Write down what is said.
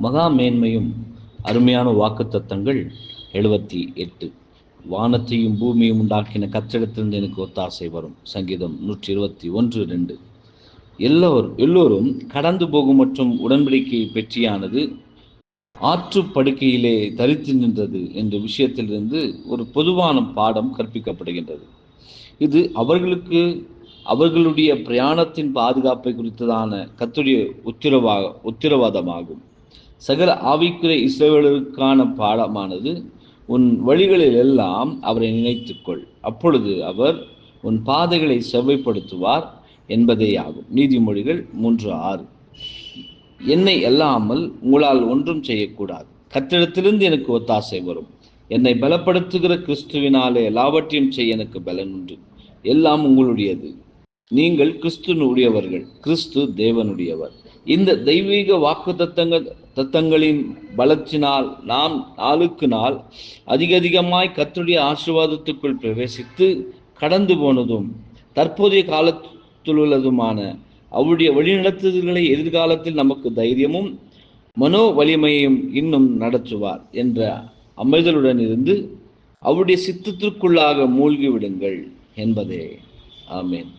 மகா மேன்மையும் அருமையான வாக்குத்தத்தங்கள் 78. வானத்தையும் பூமியும் உண்டாக்கின கர்த்தரிடத்திலிருந்து எனக்கு ஒத்தாசை வரும். சங்கீதம் 121:2. எல்லோரும் கடந்து போகும் மற்றும் உடன்படிக்கை பெற்றியானது ஆற்று படுக்கையிலே தரித்து நின்றது என்ற விஷயத்திலிருந்து ஒரு பொதுவான பாடம் கற்பிக்கப்படுகின்றது. இது அவர்களுடைய பிரயாணத்தின் பாதுகாப்பை குறித்ததான கர்த்தருடைய உத்திரவாதமாகும். சகல ஆவிக்குரிய இஸ்ரவேலருக்கான பாடமானது, உன் வழிகளில் எல்லாம் அவரை நினைத்துக்கொள், அப்பொழுது அவர் உன் பாதைகளை செவ்வைப்படுத்துவார் என்பதேயாகும். நீதிமொழிகள் 3:6. என்னை அல்லாமல் உங்களால் ஒன்றும் செய்யக்கூடாது. கர்த்தரிடத்திலிருந்து எனக்கு ஒத்தாசை வரும். என்னை பலப்படுத்துகிற கிறிஸ்துவினாலே எல்லாவற்றையும் செய்ய எனக்கு பலன் உண்டு. எல்லாம் உங்களுடையது. நீங்கள் கிறிஸ்துனுடையவர்கள், கிறிஸ்து தேவனுடையவர். இந்த தெய்வீக வாக்கு தத்தங்களின் பலத்தினால் நாம் நாளுக்கு நாள் அதிகமாய் கர்த்தருடைய ஆசீர்வாதத்துக்குள் பிரவேசித்து கடந்து போனதும் தற்போதைய காலத்திலுள்ளதுமான அவருடைய வழிநடத்துதல்களை எதிர்காலத்தில் நமக்கு தைரியமும் மனோ வலிமையையும் இன்னும் நடத்துவார் என்ற அமைதலுடன் இருந்து அவருடைய சித்தத்திற்குள்ளாக மூழ்கி விடுங்கள் என்பதே. ஆமென்.